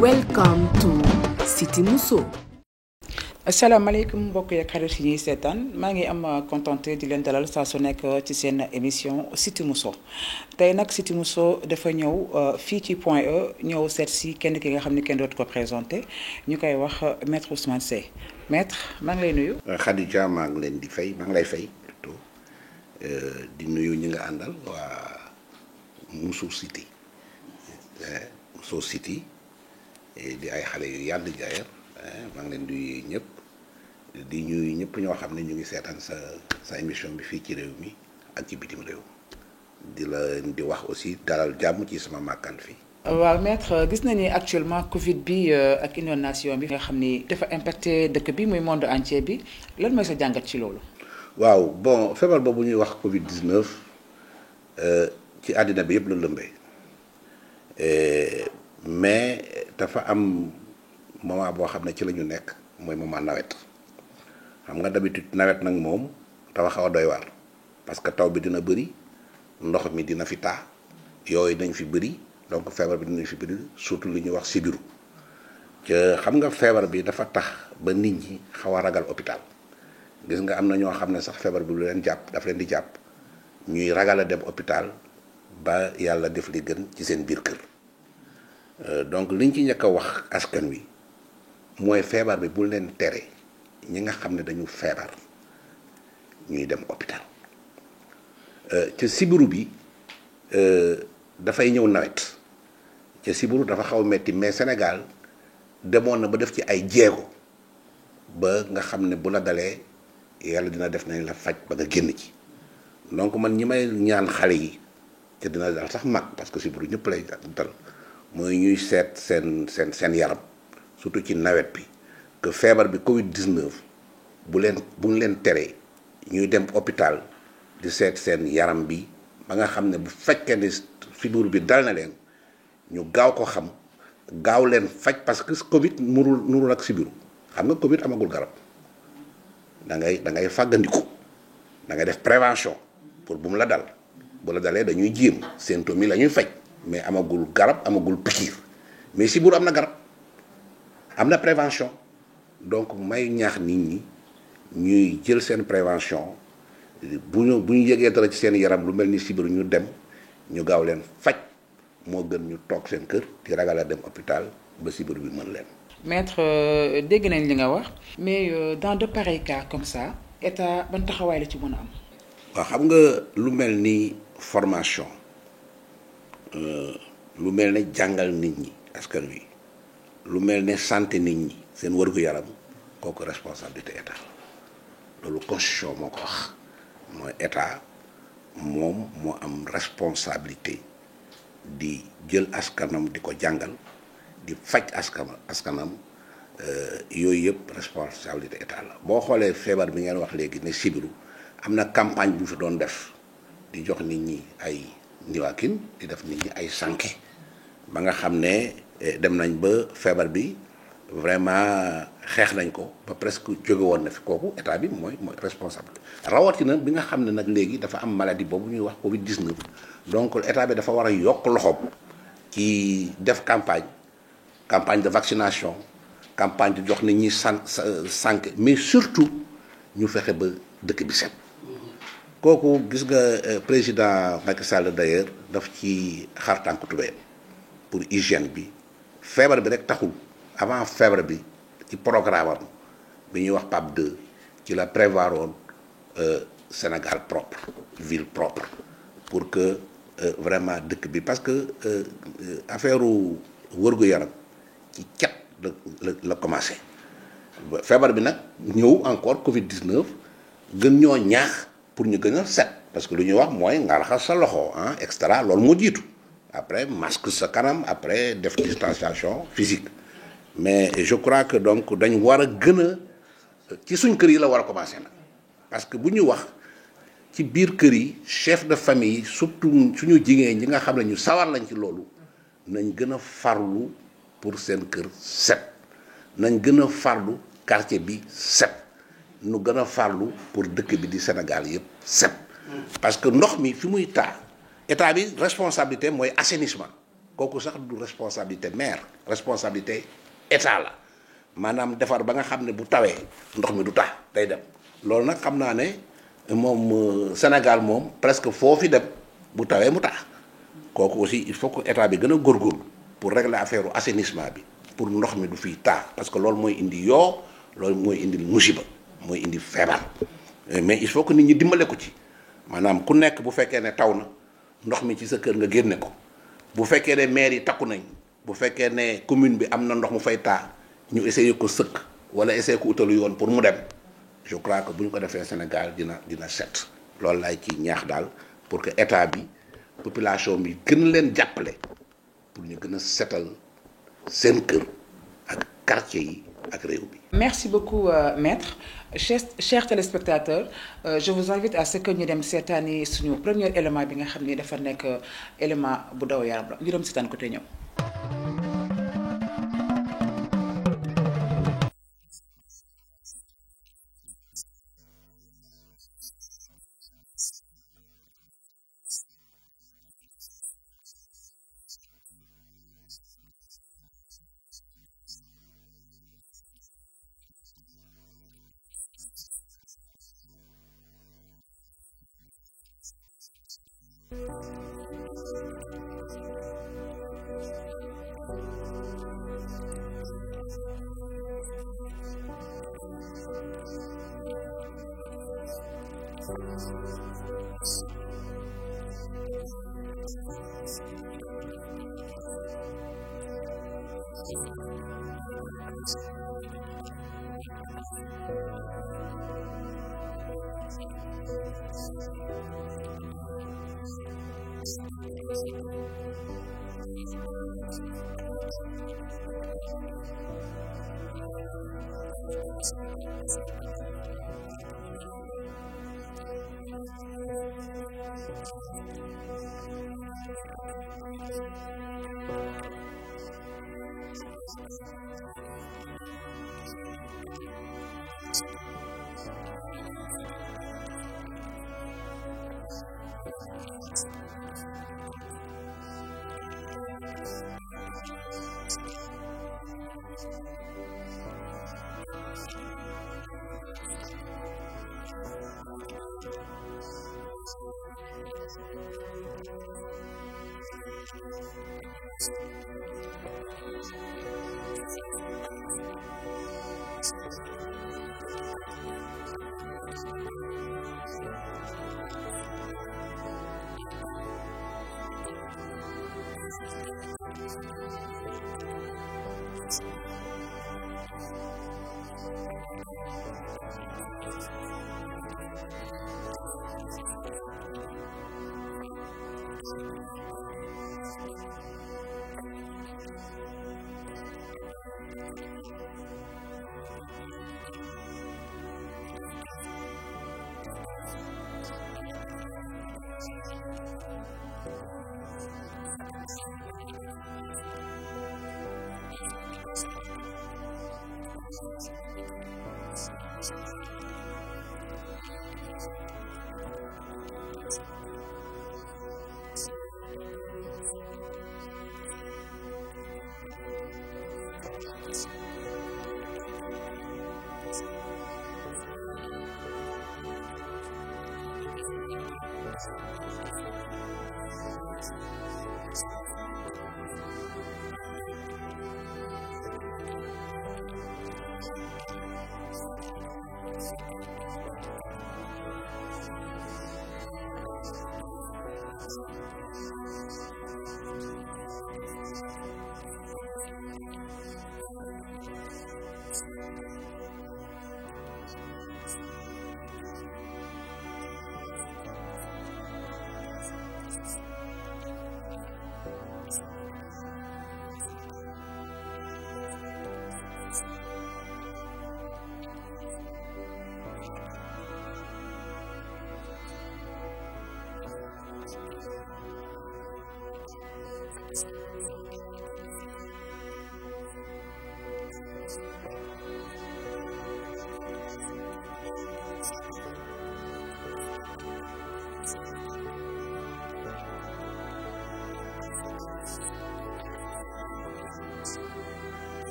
Welcome to City Mousso. asalaamaaleykum mbokk yi ak xarit yi ñuy seetaan maa ngi am contenté di leen dalal saa su nekk ci seen émission City Mousso tey nag City Mousso dafa ñëw fii ci Point E ñëw seet si kenn ki nga xam ne kenn dootu ko présenté ñu koy wax maître Ousmane Seye maître maa ngi lay nuyu. Khadija maa ngi leen di fay maa ngi lay fay plutôt di nuyu ñi nga àndal waa Mousso City Mousso City di ay xale yu yàgg jaayar maa ngi leen di ñëpp di ñuy ñëpp ñoo xam ne ñu ngi seetaan sa émission bi fii ci réew mi ak ci bitim réew di la di wax aussi dalal jàmm ci sama màkkaan fii. waaw maître gis nañu actuellement Covid bi ak inondation bi nga xam ni dafa impacté dëkk bi muy monde entier bi lan mooy sa jàngat ci loolu. waaw bon feebar boobu ñuy wax Covid 19 ci àddina bi yëpp la lëmbee mais dafa am moment boo xam ne ci la ñu nekk mooy moment nawet xam nga d'habitude nawet nag moom dafa xaw a doy waar parce que taw bi dina bëri ndox mi dina fi taa yooyu dañ fi bëri donc feebar bi dinañ fi bëri surtout li ñuy wax sibiru ca xam nga feebar bi dafa tax ba nit ñi xaw a ragal hôpital gis nga am na ñoo xam ne sax feebar bi lu leen jàpp daf leen di jàpp ñuy ragal a dem hôpital ba yàlla def li gën ci seen biir kër donc liñ ci njëkk a wax askan wi mooy feebar bi bu leen tere ñi nga xam ne dañu feebar ñuy dem hôpital ca sibiru bi dafay ñëw nawet ca sibiru dafa xaw metti mais Sénégal demoon na ba def ci ay jéego ba nga xam ne bu la dalee yàlla dina def nañ la faj ba nga génn ci donc man ñi may ñaan xale yi te dina dal sax mag parce que sibiru ñëpp lay dal mooy ñuy seet seen yaram surtout ci nawet bi que feebar bi Covid 19 bu ñu leen teree ñuy dem hôpital di seet seen yaram bi ba nga xam ne bu fekkee ne sibiru bi dal na leen ñu gaaw ko xam gaaw leen faj parce que Covid nurul ak sibiru xam nga Covid amagul garab da ngay fàggandiku da ngay def prévention pour bu mu la dal bu la dalee dañuy jéem symptômes yi la ñuy faj mais amagul garab amagul pikiir mais sibiru am na garab. am na prévention donc may ñaax nit ñi ñuy jël seen prévention bu ñu yëgee dara ci seen yaram lu mel ni sibiru ñu dem ñu gaaw leen faj moo gën ñu toog seen kër di ragal a dem hôpital ba sibiru bi mën leen. maître dégg nañ li nga wax mais dans de pareils cas comme ça état ban taxawaay la ci mën a am. waaw xam nga lu mel ni formation lu mel ne jàngal nit ñi askan wi. lu mel ne santé nit ñi seen wërgu-yaram kooku responsabilité état loolu constitution moo ko wax mooy état moom moo am responsabilité di jël askanam di ko jàngal di faj askanam yooyu yëpp responsabilité état la boo xoolee feebar bi ngeen wax léegi ne sibiru am na campagne bu fi doon def di jox nit ñi ay ndiwaakin di def nit ñi ay sànke ba nga xam ne dem nañ ba feebar bi vraiment xeex nañ ko ba presque jóge woon na fi kooku état bi mooy responsable rawatina bi nga xam ne nag léegi dafa am maladie boobu ñuy wax Covid 19 donc état bi dafa war a yokk loxoom ci def campagne de vaccination campagne di jox nit ñi sànq mais surtout ñu fexe ba dëkk bi set kooku gis nga président Macky Sall d'ailleurs daf ci xar tànk tubéyam pour hygiène bi. feebar bi rek taxul avant feebar bi ci programme am bi ñuy wax PAP 2 ci la prévoir woon Sénégal propre ville propre pour que vraiment dëkk bi parce que affaire wërgu-yaram ci cat la commencé feebar bi nag ñëw encore Covid 19 gën ñoo ñaax pour ñu gën a set parce que lu ñuy wax mooy nga raxas sa loxo extra loolu moo jiitu. après masque sa kanam après def distanciation physique mais je crois que donc dañ war a gën a ci suñ kër yi la war a commencer nag parce que bu ñu wax ci biir kër yi chef de famille surtout suñu jigéen ñi nga xam ne ñu sawar lañ ci loolu nañ gën a farlu pour seen kër set nañ gën a farlu quartier bi set nu gën a farlu pour dëkk bi di Sénégal yëpp set parce que ndox mi fi muy taa état bi responsabilité mooy assainissement kooku sax du responsabilité maire responsabilité état la maanaam defar ba nga xam ne bu tawee ndox mi du tax day dem loolu nag xam naa ne moom Sénégal moom presque foofi dem bu tawee mu tax kooku aussi il faut que état bi gën a góorgóorlu pour régler affaire assainissement bi pour ndox mi du fiy taa parce que loolu mooy indi yoo loolu mooy indi musiba mooy indi feebar mais il faut que nit ñi dimbale ko ci maanaam ku nekk bu fekkee ne taw na ndox mi ci sa kër nga génne ko bu fekkee ne maire yi takku nañ bu fekkee ne commune bi am na ndox mu fay taa ñu essayer ko sëkk wala essayer ko utalu yoon pour mu dem je crois que bu ñu ko defee Sénégal dina set loolu laay ci ñaax daal pour que état bi population bi gën leen jàppale pour ñu gën a setal seen kër ak quartier yi ak réew bi. Merci beaucoup maître. Chers téléspectateurs, je vous invite à ce que ñu dem seetaani suñu premier élément bi nga xam ni dafa nekk élément bu daw yaram la ñu dem seetaan côté ñëw.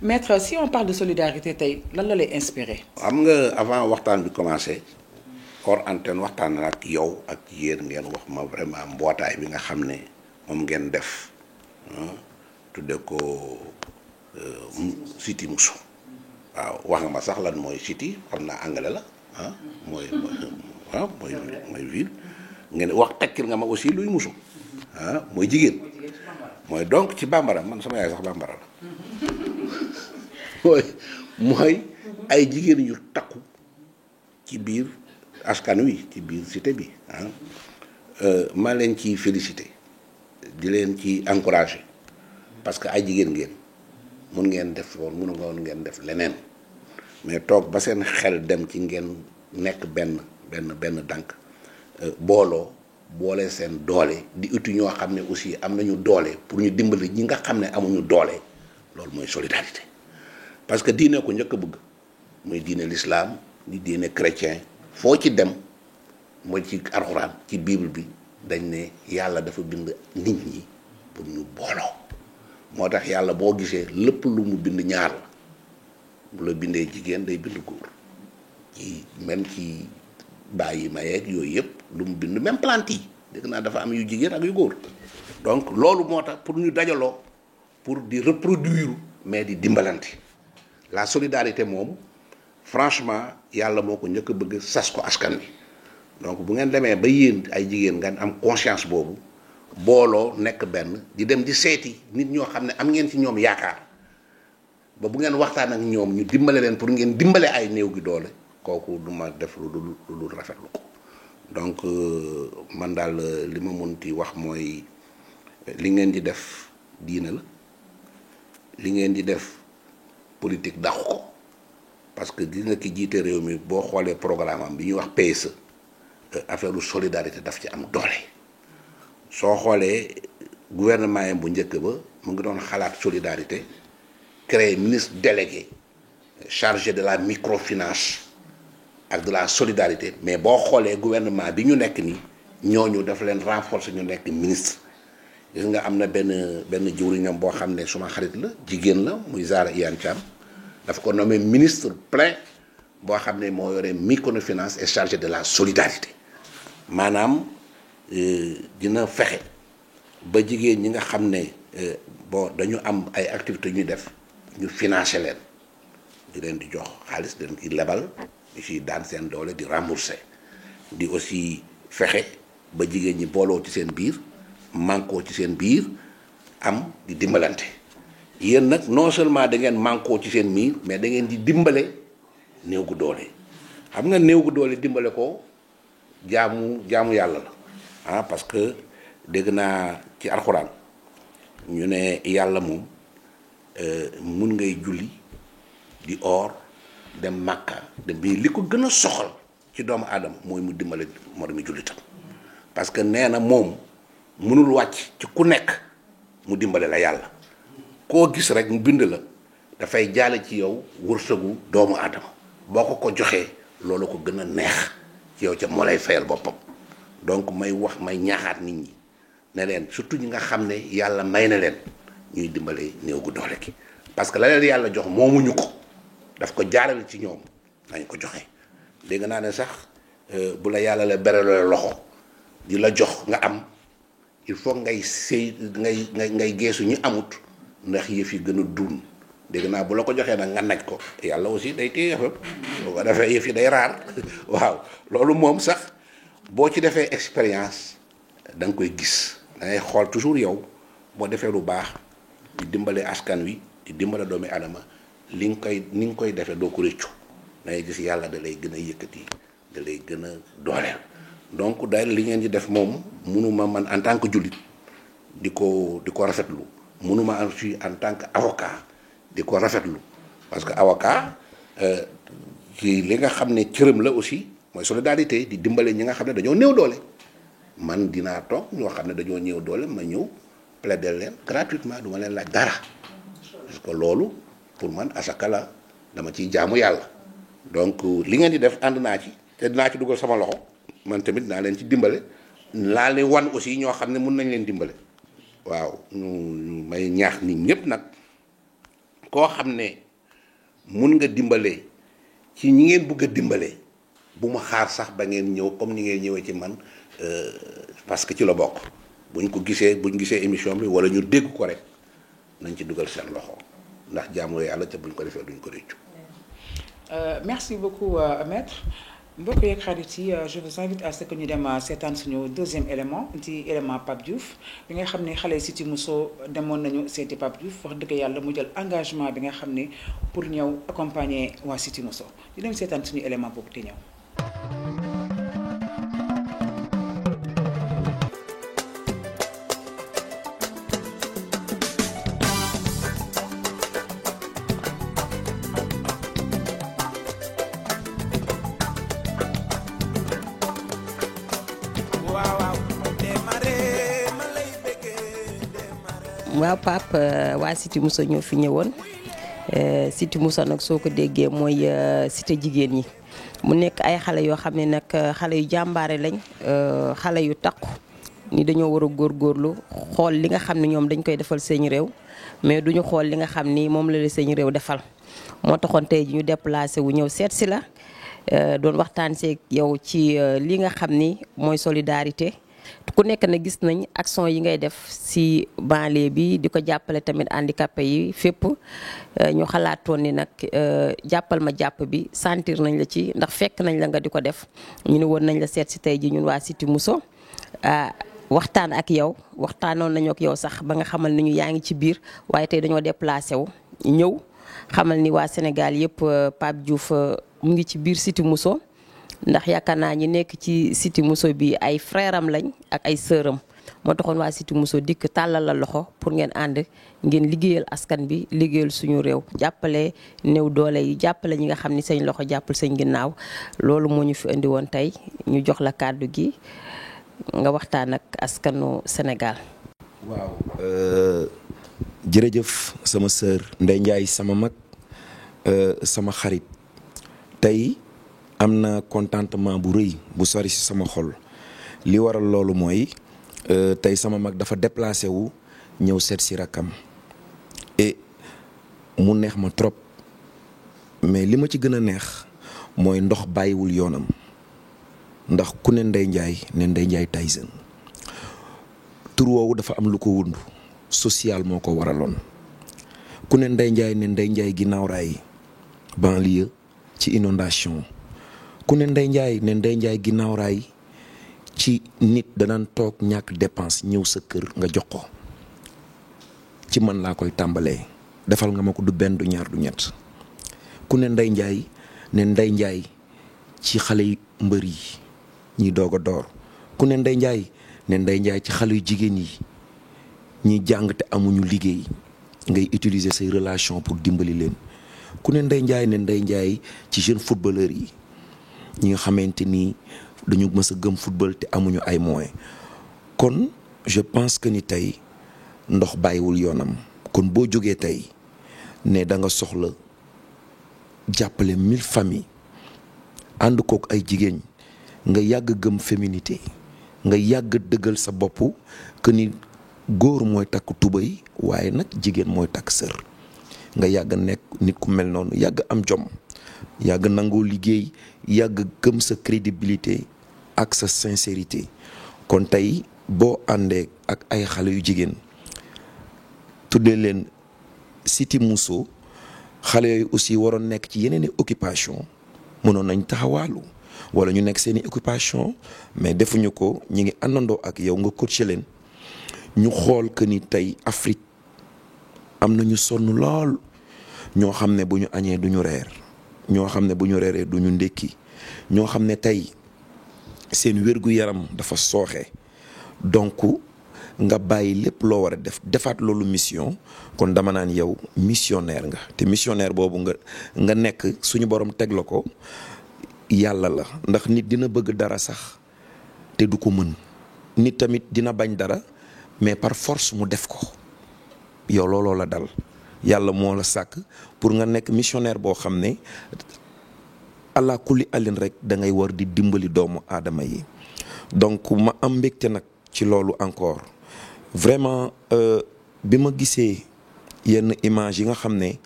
Maître, si on parle de solidarité tey lan la lay inspiré. xam nga avant waxtaan bi commencé hors antenne waxtaan na ak yow ak yéen ngeen wax ma vraiment mbootaay bi nga xam ne moom ngeen def tudde ko Cité Mousso waaw wax nga ma sax lan mooy city xam naa anglais la mooy waaw mooy ville ngeen wax tekkil nga ma aussi luy Mousso mooy jigéen mooy donc ci bambara man sama yaay sax bambara la mooy ay jigéen yu takku ci biir askan wi ci biir cité bi maa leen ci félicité di leen ci encouragé parce que ay jigéen ngeen mun ngeen def woon mun nga woon ngeen def leneen mais toog ba seen xel dem ci ngeen nekk benn dànk booloo boole seen doole di uti ñoo xam ne aussi am nañu doole pour ñu dimbali ñi nga xam ne amuñu doole loolu mooy solidarité parce que diine ko njëkk a bëgg muy diine l'islam di diine chrétien foo ci dem mooy ci alxuraan ci bible bi dañ ne yàlla dafa bind nit ñi pour ñu booloo moo tax yàlla boo gisee lépp lu mu bind ñaar la bu la bindee jigéen day bind góor ci même ci bàyyi mayeeg yooyu yëpp lu mu bind même plante yi dégg naa dafa am yu jigéen ak yu góor donc loolu moo tax pour ñu dajaloo pour di reproduire mais di dimbalante la solidarité moom franchement yàlla moo ko njëkk a bëgg sas ko askan wi donc bu ngeen demee ba yéen ay jigéen ngeen am conscience boobu booloo nekk benn di dem di seeti nit ñoo xam ne am ngeen ci ñoom yaakaar ba bu ngeen waxtaan ak ñoom ñu dimbale leen pour ngeen dimbale ay néew gi doole kooku du ma def lu dul rafetlu ko donc man daal li ma munti wax mooy li ngeen di def diine la li ngeen di def politique dàqu ko parce que gis nga ki jiite réew mi boo xoolee programme am bi ñuy wax PSE affaire solidarité daf ci am doole soo xoolee gouvernement yi bu njëkk ba mu ngi doon xalaat solidarité créer ministre délégué chargé de la microfinance ak de la solidarité mais boo xoolee gouvernement bi ñu nekk nii ñooñu dafa leen renforcer ñu nekk ministre gis nga am na benn jëwriñam boo xam ne suma xarit la jigéen la muy Zahra Iyane Thiam dafa ko nommé ministre plein boo xam ne moo yore microfinance et chargé de la solidarité maanaam dina fexe ba jigéen ñi nga xam ne bon dañu am ay activités ñuy def ñu financer leen di leen di jox xaalis di leen di lebal di ci daan seen doole di rembourser di aussi fexe ba jigéen ñi booloo ci seen biir mànkoo ci seen biir am di dimbalante yéen nag non seulement da ngeen mànkoo ci seen biir mais da ngeen di dimbale néew gu doole xam nga néew gu doole dimbale ko jaamu yàlla la parce que dégg naa ci alxuraan ñu ne yàlla moom mun ngay julli di or dem Makka dem bii li ko gën a soxal ci doomu aadama mooy mu dimbale moromi jullitam parce que nee na moom mënul wàcc ci ku nekk mu dimbale la yàlla koo gis rek mu bind la dafay jaale ci yow wërsëgu doomu aadama boo ko joxee loolu ko gën a neex ci yow ca moo lay fayal boppam donc may ñaaxaat nit ñi ne leen surtout ñi nga xam ne yàlla may na leen ñuy dimbale néew gu doole gi parce que la leen yàlla jox moomuñu ko daf ko jaarale ci ñoom nañ ko joxe dégg naa ne sax bu la yàlla la beraloo loxo di la jox nga am il faut ngay ngay geesu ñi amut ndax yëf yi gën a duun dégg naa bu la ko joxee nag nga naj ko yàlla aussi day téye yëfam boo ko defee yëf yi day raar waaw loolu moom sax boo ci defee expérience da nga koy gis da ngay xool toujours yow boo defee lu baax di dimbale askan wi di dimbale doomi adama ni nga koy defee doo ko rëccu da ngay gis yàlla da lay gën a yëkkati da lay gën a dooleel donc daal li ngeen di def moom mënuma man en tant que jullit di ko rafetlu mënuma aussi en tant que avocat di ko rafetlu parce que avocat ci li nga xam ne cërëm la aussi mooy solidarité di dimbale ñi nga xam ne dañoo néew doole man dinaa toog ñoo xam ne dañoo néew doole ma ñëw plaider leen gratuitement du ma leen laaj dara parce que loolu pour man asaka la dama ciy jaamu yàlla donc li ngeen di def ànd naa ci te dinaa ci dugal sama loxo man tamit naa leen ci dimbale laa leen wan aussi ñoo xam ne mun nañ leen dimbale waaw ñu may ñaax nit ñëpp nag koo xam ne mun nga dimbale ci ñi ngeen bëgg a dimbale bu ma xaar sax ba ngeen ñëw comme ni ngeen ñëwee ci man parce que ci la bokk buñ gisee émission bi wala ñu dégg ko rek nañ ci dugal seen loxo ndax jaamu yàlla te buñ ko defee duñ ko réccu. Merci beaucoup maître mbokk yeeg xarit yi je vous invite à ce que ñu dem seetaan suñu deuxième élément ci élément Pape Diouf bi nga xam ne xale Cité Mousso demoon nañu seeti Pape Diouf wax dëgg yàlla mu jël engagement bi nga xam ne pour ñëw accompagner waa Cité Mousso di dem seetaan suñu élément boobu te ñëw. waaw Pape waa Cité Mousso ñoo fi ñëwoon Cité Mousso nag soo ko déggee mooy cité jigéen ñi mu nekk ay xale yoo xam ne nag xale yu jàmbaare lañ xale yu takku ni dañoo war a góorgóorlu xool li nga xam ne ñoom dañ koy defal seen réew mais duñu xool li nga xam ni moom la seen réew defal moo taxoon tey ji ñu déplacé wu ñëw seet si la doon waxtaan seeg yow ci li nga xam ni mooy solidarité ku nekk na gis nañ action yi ngay def ci banlieue bi di ko jàppale tamit handicapé yi fépp ñu xalaatoon ni nag jàppal ma jàpp bi sentir nañ la ci ndax fekk nañ la nga di ko def ñu ne woon nañ la seet si tey ji ñun waa Cité Mousso waxtaan ak yow waxtaanoon nañu ak yow sax ba nga xamal ni ñu yaa ngi ci biir waaye tey dañoo déplacé wu ñëw xamal ni waa Sénégal yëpp Pape Diouf mu ngi ci biir Cité Mousso ndax yaakaar naa ñi nekk ci Cité Mousso bi ay frère am lañ ak ay sœur am moo taxoon waa Cité Mousso dikk tàllal la loxo pour ngeen ànd ngeen liggéeyal askan bi liggéeyal suñu réew jàppale néew doole yi jàppale ñi nga xam ni seen loxo jàppal seen ginnaaw loolu moo ñu fi indi woon tey ñu jox la kàddu gi nga waxtaan ak askanu Sénégal. waaw jërëjëf sama sœur Ndeye Ndiaye sama mag sama xarit tey am na contentement bu rëy bu sori ci sama xol li waral loolu mooy tey sama mag dafa déplacé wu ñëw seet si rakkam et mu neex ma trop mais li ma ci gën a neex mooy ndox bàyyiwul yoonam ndax ku ne Ndeye Ndiaye ne Ndeye Ndiaye Tyson tur woowu dafa am lu ko wund social moo ko waraloon ku ne Ndeye Ndiaye ne Ndeye Ndiaye ginnaaw raay banlieue ci inondation ku ne Ndeye Ndiaye ne Ndeye Ndiaye ginnaaw raay ci nit danaan toog ñàkk dépense ñëw sa kër nga jox ko ci man laa koy tàmbalee defal nga ma ko du benn du ñaar du ñett ku ne Ndeye Ndiaye ne Ndeye Ndiaye ci xale yu mbër yi ñiy doog a door ku ne Ndeye Ndiaye ne Ndeye Ndiaye ci xale yu jigéen yi ñiy jàng te amuñu liggéey ngay utiliser say relation pour dimbali leen ku ne Ndeye Ndiaye ne Ndeye Ndiaye ci jeune footballeur yi ñi nga xamante ni dañu mës a gëm football te amuñu ay moyens kon je pense que ni tey ndox bàyyiwul yoonam kon boo jógee tey ne da nga soxla jàppale 1000 familles ànd kook ay jigéen nga yàgg gëm féminité nga yàgg dëggal sa bopp que ni góor mooy takk tubéy waaye nag jigéen mooy takk sër nga yàgg nekk nit ku mel noonu yàgg am jom yàgg nangoo liggéey yàgg gëm sa crédibilité ak sa sincérité kon tey boo àndee ak ay xale yu jigéen tuddee leen Cité Mousso xale yooyu aussi waroon nekk ci yeneen i occupation mënoon nañ taxawaalu wala ñu nekk seen i occupation mais defuñu ko ñi ngi àndandoo ak yow nga coaché leen ñu xool que ni tey Afrique am na ñu sonn lool ñoo xam ne bu ñu añee du ñu reer ñoo xam ne bu ñu reeree du ñu ndékki ñoo xam ne tey seen wér-gu-yaram dafa sooxe donc nga bàyyi lépp loo war a defaat loolu mission kon dama naan yow missionnaire nga te missionnaire boobu nga nekk suñu borom teg la ko yàlla la ndax nit dina bëgg dara sax te du ko mën nit tamit dina bañ dara mais par force mu def ko yow looloo la dal yàlla moo la sàkk pour nga nekk missionnaire boo xam ne allah kulli alin rek da ngay war di dimbali doomu aadama yi donc ma am mbégte nag ci loolu encore vraiment bi ma gisee yenn image yi nga xam ne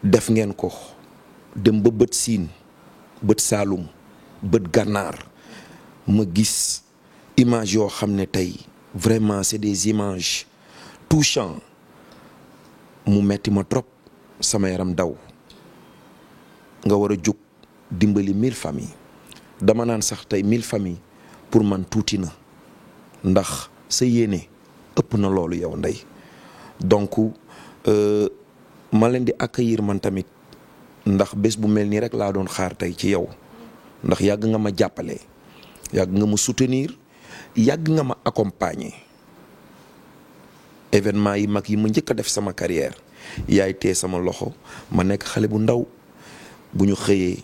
def ngeen ko dem ba bët siin bët saalum bët gànnaar ma gis image yoo xam ne tey vraiment c'est des images touchantes mu metti ma trop sama yaram daw nga war a jóg dimbali 1000 familles dama naan sax tey 1000 familles pour man tuuti na ndax sa yéene ëpp na loolu yow Ndeye donc ma leen di accueillir man tamit ndax bés bu mel nii rek laa doon xaar tey ci yow ndax yàgg nga ma jàppale yàgg nga ma soutenir yàgg nga ma accompagner événement yi mag yi ma njëkk a def sama carrière yaay tee sama loxo ma nekk xale bu ndaw bu ñu xëyee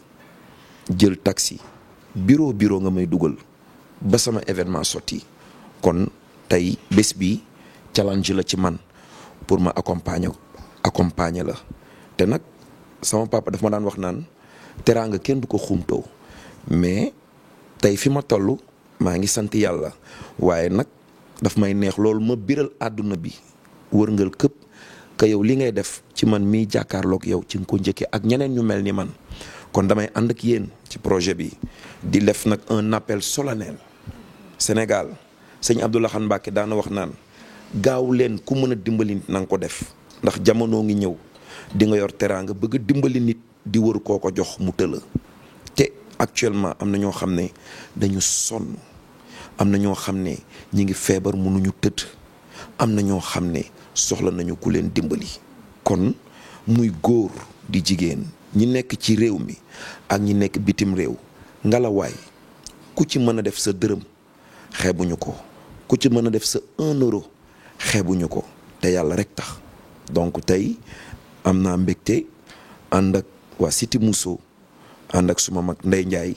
jël taxi bureau nga may dugal ba sama événement sotti kon tey bés bi challenge la ci man pour ma accompagner la te nag sama papa daf ma daan wax naan teraanga kenn du ko xumtoo mais tey fi ma toll maa ngi sant yàlla waaye nag daf may neex loolu ma biral àdduna bi wërngal këpp ka yow li ngay def ci man miy jàkkaarloog yow ci nga ko njëkkee ak ñeneen ñu mel ni man kon damay ànd ak yéen ci projet bi di def nag un appel solennel Sénégal sëñ Abdou Lahad Mbacké daana wax naan gaaw leen ku mën a dimbali nit na nga ko def ndax jamono ngi ñëw di nga yor teraanga bëgg dimbali nit di wër koo ko jox mu tëla te actuellement am na ñoo xam ne dañu sonn am na ñoo xam ne ñi ngi feebar mënuñu tëdd am na ñoo xam ne soxla nañu ku leen dimbali kon muy góor di jigéen ñi nekk ci réew mi ak ñi nekk bitim réew ngalawaay ku ci mën a def sa dërëm xeebuñu ko ku ci mën a def sa 1 euro xeebuñu ko te yàlla rek tax donc tey am naa mbégte ànd ak waa Cité Mousso ànd ak suma mag Ndeye Ndiaye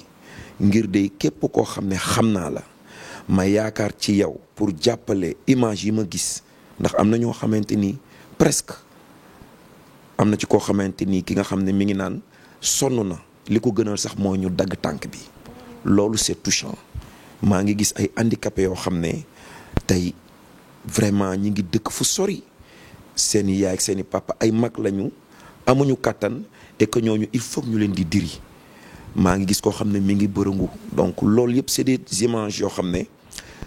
ngir de képp koo xam ne xam naa la ma yaakaar ci yow pour jàppale image yi ma gis ndax am na ñoo xamante ni presque am na ci koo xamante ni ki nga xam ne mi ngi naan sonn na li ko gënal sax moo ñu dagg tànk bi loolu c'est touchant maa ngi gis ay handicapés yoo xam ne tey vraiment ñi ngi dëkk fu sori seeni yaay ak seeni papa ay mag lañu amuñu kàttan et que ñooñu il faut ñu leen di diri maa ngi gis koo xam ne mi ngi bërëngu donc loolu yëpp c'est des images yoo xam ne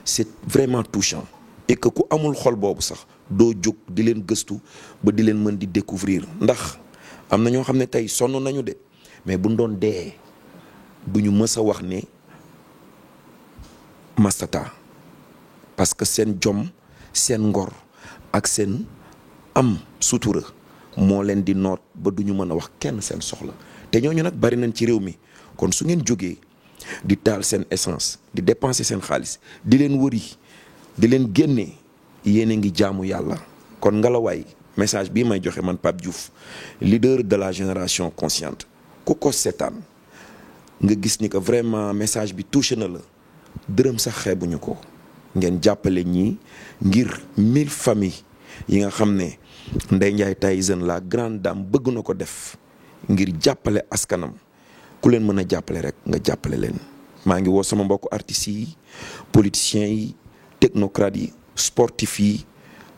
c'est vraiment touchant et que ku amul xol boobu sax doo jóg di leen gëstu ba di leen mën di découvrir ndax am na ñoo xam ne tey sonn nañu de mais buñ doon dee du ñu mës a wax ne mastata parce que seen jom seen ngor ak seen am sutura moo leen di noot ba du ñu mën a wax kenn seen soxla te ñooñu nag bari nañ ci réew mi kon su ngeen jógee di taal seen essence di dépenser seen xaalis di leen wëri di leen génne yéen a ngi jaamu yàlla kon ngelawaay message bii may joxe man Pape Diouf leader de la génération consciente ku ko seetaan nga gis ni que vraiment message bi touché na la dërëm sax xeebuñu ko ngeen jàppale ñii ngir 1000 familles yi nga xam ne Ndeye Ndiaye Tyson la grande dame bëgg na ko def ngir jàppale askanam ku leen mën a jàppale rek nga jàppale leen. maa ngi woo sama mbokku artistes yi politiciens yi technocrates yi sportifs yi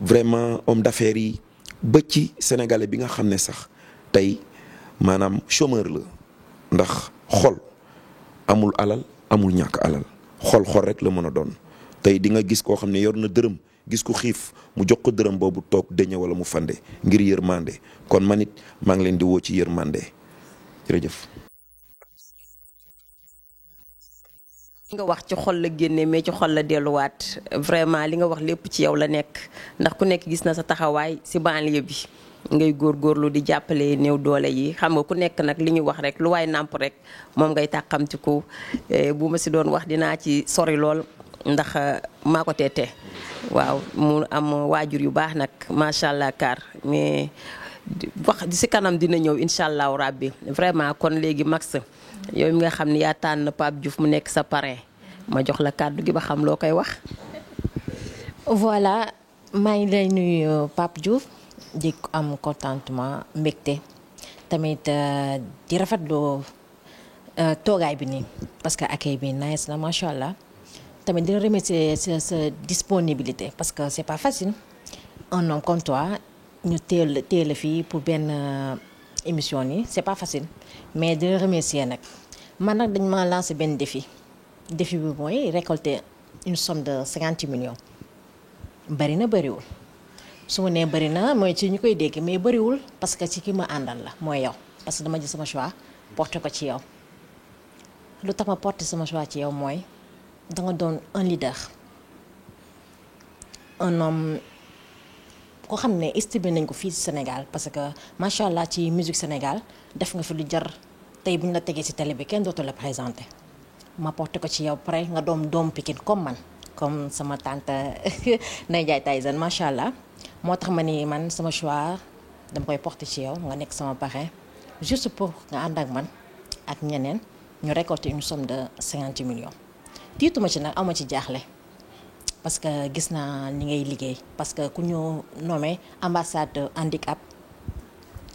vraiment homme d'affaires yi ba ci sénégalais bi nga xam ne sax tey maanaam chômeur la ndax xol amul alal amul ñàkk alal xol rek la mën a doon tey di nga gis koo xam ne yor na dërëm gis ko xiif mu jox ko dërëm boobu toog deñe wala mu fande ngir yërmande kon man it maa ngi leen di woo ci yërmande jërëjëf. li nga wax ci xol la génne mais ci xol la delluwaat vraiment li nga wax lépp ci yow la nekk ndax ku nekk gis na sa taxawaay ci banlieue bi ngay góorgóorlu di jàppale néew doole yi xam nga ku nekk nag li ñu wax rek lu waay nàmp rek moom ngay tàqamtiku bu ma ci doon wax dinaa ci sori lool ndax maa ko teete waaw mu am waajur yu baax nag macha allah kaar mais wax di ci kanam dina ñëw incha allahu rabbi vraiment kon léegi Max yow mi nga xam ne yaa tànn Pape Diouf mu nekk sa parrain ma jox la kàddu gi ba xam loo koy wax. voilà maa ngi lay nuyu Pape Diouf di am contentement mbégte tamit di rafetlu toogaay bi nii parce que accueil bi nice na macha allah tamit di la remercier sa disponibilité parce que c'est pas facile un homme comme toi ñu teel fii pour benn émission nii c'est pas facile mais di la remercier nag man nag dañ ma lancé benn défi bi mooy récolter une somme de 50 millions bari na bariwul su ma nee bari na mooy ci ñu koy dégg mais bariwul parce que ci ki ma àndal la mooy yow parce que dama jël sama choix porté ko ci yow lu tax ma porté sama choix ci yow mooy danga doon un leader un homme koo xam ne estimé nañ ko fii ci Sénégal parce que macha allah ci musique Sénégal def nga fi lu jar tey bu ñu la tegee ci télé bi kenn dootu la présenté ma porté ko ci yow pare nga doom Pikine comme man comme sama tante Ndeye Ndiaye Tyson macha allah moo tax ma ni man sama choix dama koy porté ci yow nga nekk sama parrain juste pour nga ànd ak man ak ñeneen ñu récolter une somme de 50 millions tiituma ci nag awma ci jaaxle parce que gis naa ni ngay liggéey parce que ku ñu nommé ambassade handicap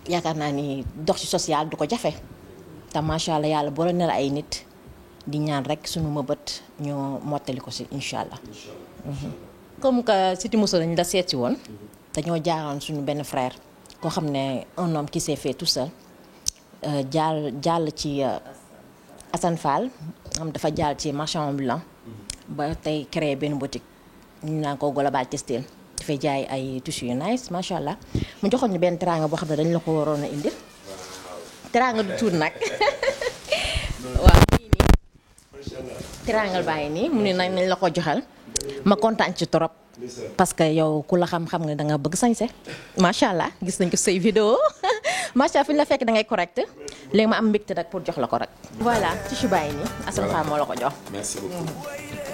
yaakaar naa ni dox ci social du ko jafe te macha allah yàlla boole na la ay nit di ñaan rek suñu mëbët ñu mottali ko ci incha allah. comme que Siti Mousso lañ la seeti woon dañoo jaaroon suñu benn frère koo xam ne un homme qui s'est fait tout seul jàll ci Assane Fall xam dafa jàll ci marchand ambulant ba tey créé benn boutique ñu naan ko Global Textile dafay jaay ay tissus yu nice macha allah mu joxoon ñu benn teraanga boo xam ne dañ la ko waroon a indil teraanga du tuut nag waaw nii teraangal bàyyi nii mu ne nag nañ la ko joxal ma kontaan ci trop parce que yow ku la xam nga da nga bëgg sañse macha allah gis nañ ko say vidéo macha allah fi ñu la fekk da ngay correct léegi ma am mbégte rek pour jox la ko rek. voilà tissu bàyyi nii Assane Fall moo la ko jox. merci beaucoup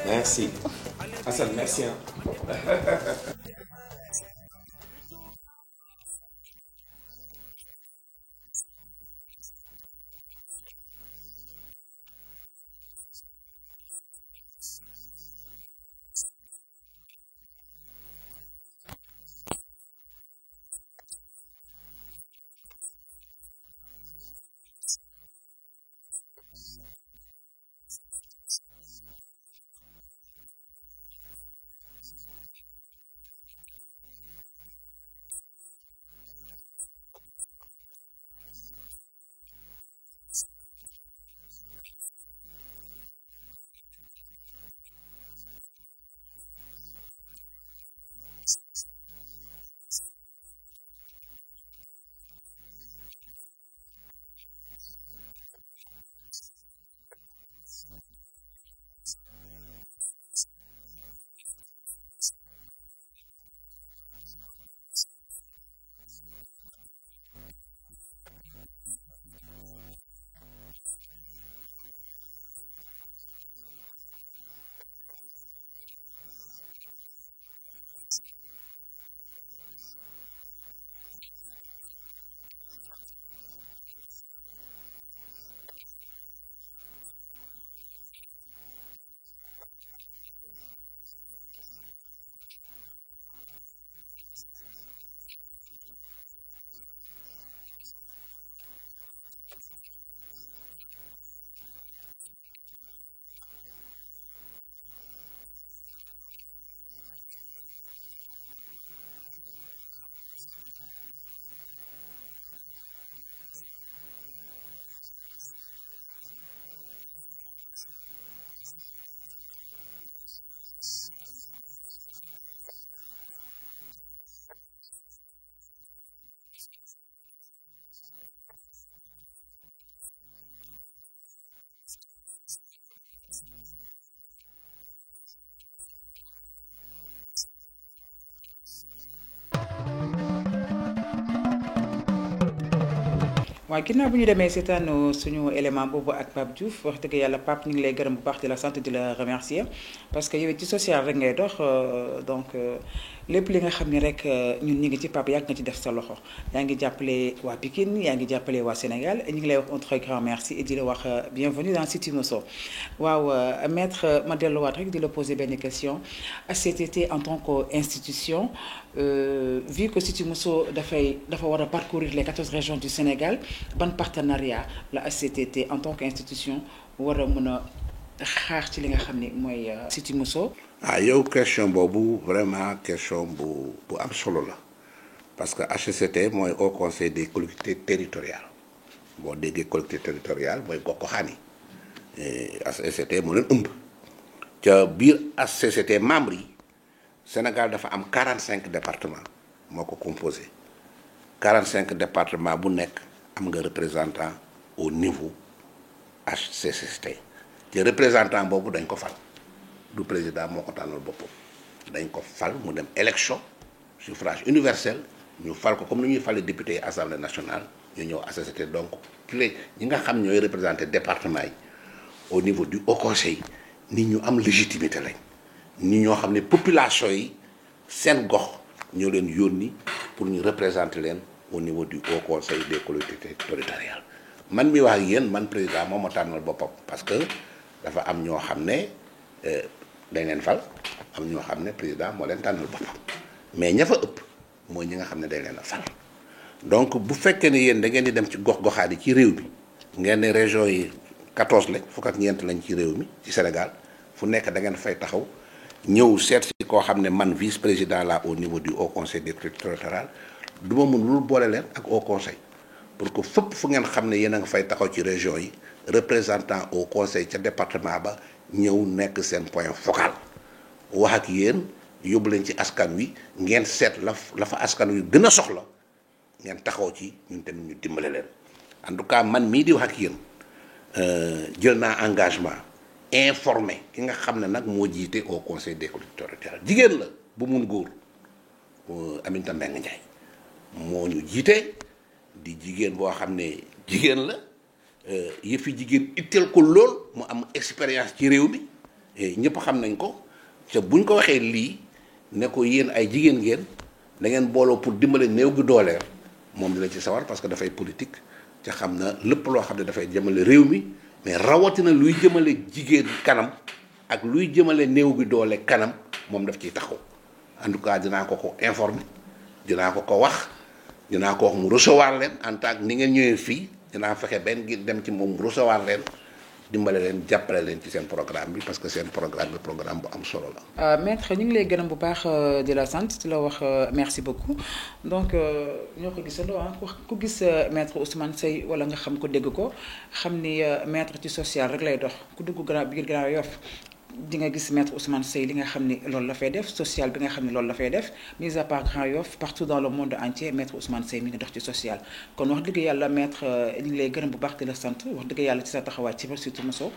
merci Assane merci. waaw ginnaaw bu ñu demee seetaan suñu élément boobu ak Pape Diouf wax dëgg yàlla Pape ñu ngi lay gërëm bu baax di la sant di la remercier parce que yow ci social rek ngay dox donc lépp li nga xam ni rek ñun ñi ngi ci Pape yàgg nga ci def sa loxo yaa ngi jàppale waa Pikine yaa ngi jàppale waa Sénégal ñu ngi lay wax un très grand merci et di la wax bienvenue dans Cité Mousso waaw maître ma delluwaat rek di la poser benn question HCCT en tant qu'institution vu que Cité Mousso dafa war a parcourir les 14 régions du Sénégal ban partenariat la HCCT en tant qu'institution war a mën a xaar ci li nga xam ni mooy Cité Mousso. yow question boobu vraiment question bu am solo la parce que HCCT mooy Haut Conseil des collectivités territoriales boo déggee collectivité territoriale mooy gox-goxaan yi HCCT moo leen ëmb ca biir HCCT membres yi Sénégal dafa am 45 départements moo ko composé 45 départements bu nekk am nga représentant au niveau HCCT te représentant boobu dañ ko fal du président moo ko tànnal boppam dañ ko fal mu dem élection suffrage universel ñu fal ko comme ni ñuy fale député yi assemblée nationale ñu ñëw HCCT donc ñi nga xam ñooy représenté département yi au niveau du haut conseil nit ñu am légitimité lañ nit ñoo xam ne population yi seen gox ñoo leen yónni pour ñu représenter leen au niveau du haut conseil des collectivités territoriales man mi wax ak yéen man président moo ma tànnal boppam parce que dafa am ñoo xam ne dañ leen fal am ñoo xam ne président moo leen tànnal boppam mais ña fa ëpp mooy ñi nga xam ne dañ leen a fal donc bu fekkee ne yéen da ngeen di dem ci gox-goxaat yi ci réew mi ngeen ne région yi 14 lañ fukk ak ñeent lañ ci réew mi ci Sénégal fu nekk da ngeen fay taxaw ñëw seet si koo xam ne man vice président la au niveau du haut conseil des collectivités territoriales du ma mun lu boole leen ak haut conseil pour que fépp fu ngeen xam ne yéen a nga fay taxaw ci région yi représentant au conseil ca département ba ñëw nekk seen point focal wax ak yéen yóbbu leen ci askan wi ngeen seet la fa askan wi gën a soxla ngeen taxaw ci ñun tamit ñu dimbale leen en tout cas man mii di wax ak yéen jël naa engagement informé ki nga xam ne nag moo jiite au conseil des collectivités territoriales jigéen la bu mun góor Aminata Mbengue Ndiaye moo ñu jiite di jigéen boo xam ne jigéen la yëfi jigéen itteel ko lool mu am expérience ci réew mi ñëpp xam nañ ko te buñ ko waxee lii ne ko yéen ay jigéen ngeen da ngeen booloo pour dimbale néew gi dooleel moom dina ci sawar parce que dafay politique ca xam na lépp loo xam ne dafay jëmale réew mi mais rawatina luy jëmale jigéen kanam ak luy jëmale néew gi doole kanam moom daf ciy taxaw en tout cas dinaa ko informer dinaa ko wax dinaa ko wax mu recevoir leen en tant que ni ngeen ñëwee fii dinaa fexe benn gi dem ci moom mu recevoir leen dimbale leen jàppale leen ci seen programme bi parce que seen programme bi programme bu am solo la. maître ñu ngi lay gërëm bu baax di la sant di la wax merci beaucoup donc ñoo ko gisandoo ku gis maître Ousmane Seye wala nga xam ko dégg ko xam ni maître ci social rek lay dox ku dugg biir Grand Yoff di nga gis maître Ousmane Seye li nga xam ni loolu la fay def social bi nga xam ni loolu la fay def mis à part Grand Yoff partout dans le monde entier maître Ousmane Seye mi ngi dox ci social kon wax dëgg yàlla maître ñu ngi lay gërëm bu baax di la sant wax dëgg yàlla ci sa taxawaay ci Cité Mousso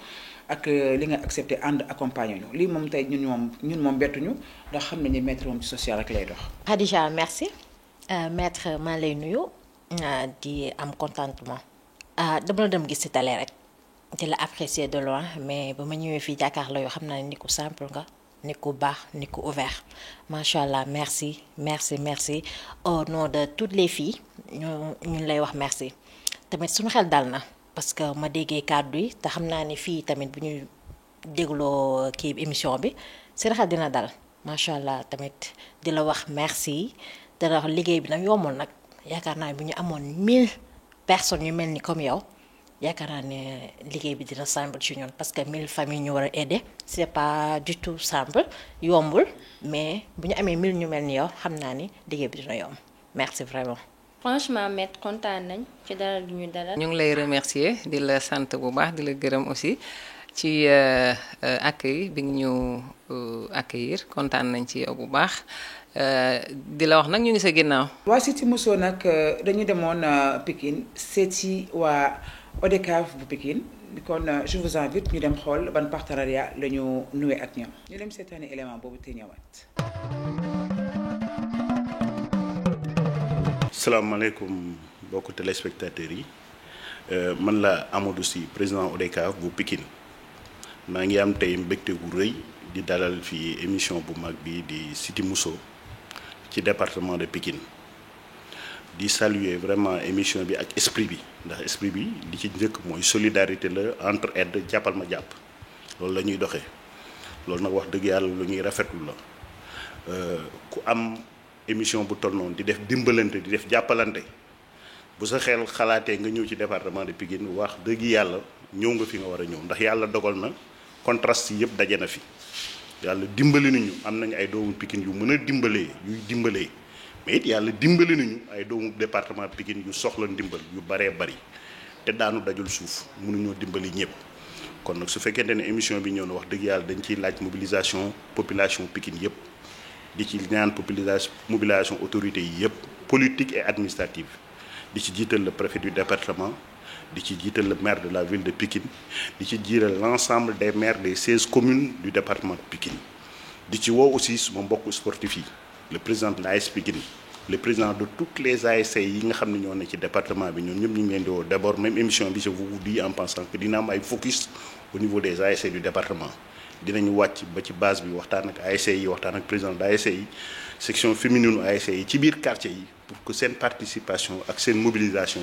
ak li nga accepté ànd accompagner ñu lii moom tey ñun moom bettuñu ndax xam nañu maître moom ci social rek lay dox. Khadija merci maître maa lay nuyu di am contentement dama la dem gis ci télé rek. di la apprécier de loin mais ba ma ñëwee fii jàkkaarloo yoo xam naa ne nit ku simple nga nit ku baax nit ku ouvert macha allah merci au nom de toutes les filles ñu lay wax merci tamit suñu xel dal na parce que ma déggee kàddu yi te xam naa ni fii tamit bu ñuy dégloo kii émission bi seen xel dina dal macha allah tamit di la wax merci te la wax liggéey bi nag yombul nag yaakaar naa bu ñu amoon 1000 personnes yu mel ni comme yow. yaakaar naa ne liggéey bi dina simple ci ñun parce que 1000 familles ñu war a aider c'est pas du tout simple yombul mais bu ñu amee 1000 ñu mel ni yow xam naa ni liggéey bi dina yomb merci vraiment. franchement maître kontaan nañ ci dalal bi ñu dalal. ñu ngi lay remercier di la sant bu baax di la gërëm aussi ci accueil bi nga ñu accueillir kontaan nañ ci yow bu baax di la wax nag ñu ngi sa ginnaaw. waa Cité Mousso nag dañu demoon Pikine seeti waa ODCAV bu Pikine kon je vous invite ñu dem xool ban partenariat la ñu noué ak ñoom ñu dem seetaani élément boobu te ñëwaat. salaamaaleykum mbokku téléspectateurs yi man la Amadou Sy président ODCAV bu Pikine maa ngi am tey mbégte bu rëy di dalal fii émission bu mag bi di Cité Mousso ci département de Pikine di saluer vraiment émission bi ak esprit bi ndax esprit bi li ci njëkk mooy solidarité la entre aide jàppal ma jàpp loolu la ñuy doxee loolu nag wax dëgg yàlla lu ñuy rafetlu la ku am émission bu toll noonu di def dimbalante di def jàppalante bu sa xel xalaatee nga ñëw ci département de Pikine wax dëgg yàlla ñëw nga fi nga war a ñëw ndax yàlla dogal na contraste yi yëpp daje na fi yàlla dimbali nañu am nañu ay doomu Pikine yu mën a dimbalee yuy dimbalee mais it yàlla dimbali nañu ay doomu département Pikine yu soxla ndimbal yu baree bari te daanu dajul suuf mënuñoo dimbali ñëpp kon nag su fekkente ne émission bi ñëw na wax dëgg yàlla dañ ciy laaj mobilisation population Pikine yëpp di ci ñaan mobilisation autorité yi yëpp politique et administrative di ci jiital le préfet du département di ci jiital le maire de la ville de Pikine di ci jiital l'ensemble des maires des 16 communes du département de Pikine di ci woo aussi suma mbokku sportif yi le président de l'AS Pikine le président de toutes les ASC yi nga xam ne ñoo ne ci département bi ñoom ñëpp ñu ngi leen di woo d'abord même émission bi je vous dis en pensant que dina am ay focus au niveau des ASC du département dinañu wàcc ba ci base bi waxtaan ak ASC yi waxtaan ak président de ASC yi section féminine ASC yi ci biir quartier yi pour que seen participation ak seen mobilisation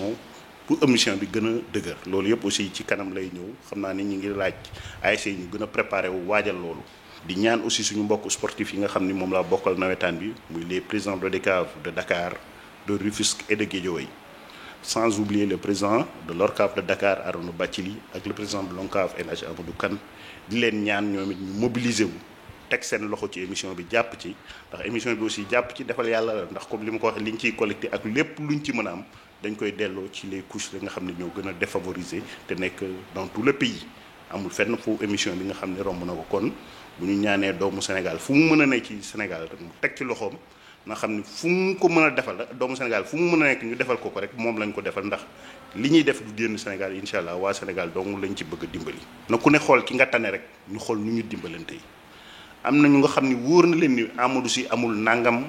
pour émission bi gën a dëgër loolu yëpp aussi ci kanam lay ñëw xam naa ni ñu ngi laaj ASC yi ñu gën a préparé wu waajal loolu di ñaan aussi suñu mbokk sportif yi nga xam ni moom laa bokkal nawetaan bi muy les présidents de l'ODCAV de Dakar de Rufisque et de Guédiawaye sans oublier le président de l'ORCAV de Dakar Arouna Bathily ak le président de l'ONCAV El Hadj Amadou Kane di leen ñaan ñoom it ñu mobiliser wu teg seen loxo ci émission bi jàpp ci ndax émission bi aussi jàpp ci defal yàlla la ndax comme li ma ko waxee liñ ciy collecté ak lépp luñ ci mën a am dañ koy delloo ci les couches yi nga xam ne ñoo gën a défavorisé te nekk dans tout le pays amul fenn fu émission bi nga xam ne romb na ko kon bu ñu ñaanee doomu Sénégal fu mu mën a nekk ci Sénégal rek mu teg ci loxoom nga xam ne fu mu ko mën a defal doomu Sénégal fu mu mën a nekk ñu defal ko rek moom lañ ko defal ndax li ñuy def du génn Sénégal incha allah waa Sénégal dong lañ ci bëgg a dimbali. na ku ne xool ki nga tane rek ñu xool nu ñu dimbalante yi am na ñu nga xam ne wóor na leen ni Amadou Sy amul nangam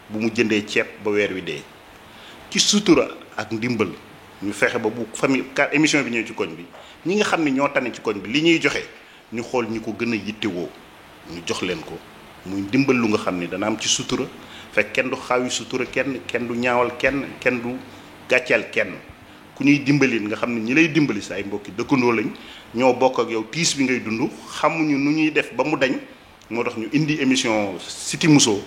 bu mu jëndee ceeb ba weer wi dee ci sutura ak ndimbal ñu fexe ba bu famille car émission bi ñëw ci koñ bi ñi nga xam ne ñoo tane ci koñ bi li ñuy joxe ñu xool ñi ko gën a yittewoo ñu jox leen ko muy ndimbal lu nga xam ne dana am ci sutura fekk kenn du xaawi sutura kenn du ñaawal kenn du gàcceel kenn ku ñuy dimbali nga xam ne ñi lay dimbali sa ay mbokki dëkkandoo lañ ñoo bokk ak yow tiis bi ngay dund xamuñu nu ñuy def ba mu dañ moo tax ñu indi émission Cité Mousso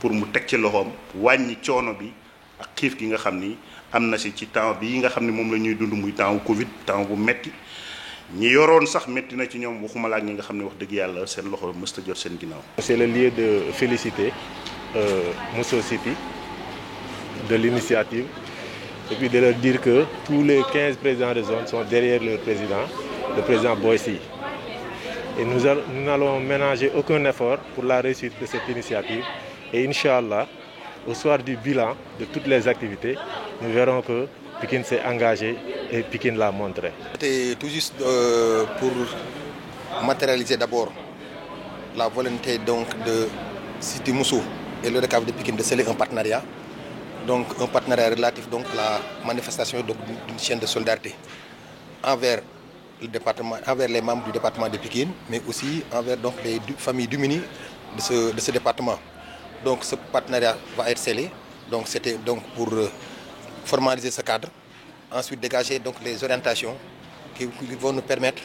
pour mu teg ci loxoom wàññi coono bi ak xiif gi nga xam ni am na si ci temps bii nga xam ne moom la ñuy dund muy temps wu Covid temps bu metti ñi yoroon sax metti na ci ñoom waxuma la ak ñi nga xam ne wax dëgg yàlla seen loxo mësta jot seen ginnaaw. C'est le lieu de féliciter Mousso City de l'initiative et puis de leur dire que tous les 15 présidents de zone sont derrière leur président, le président Boy Sy. Et nous n'allons ménager aucun effort pour la réussite de cette initiative. Et Inch'Allah, au soir du bilan de toutes les activités, nous verrons que Pikine s'est engagé et Pikine l'a montré. C'était tout juste pour matérialiser d'abord la volonté donc de Cité Mousso et l'ODCAV de Pikine de sceller un partenariat. Donc un partenariat relatif donc à la manifestation d'une chaîne de solidarité envers le département, envers les membres du département de Pikine, mais aussi envers donc les familles démunies de ce département. Donc ce partenariat va être scellé. Donc c'était donc pour formaliser ce cadre, ensuite dégager donc les orientations qui vont nous permettre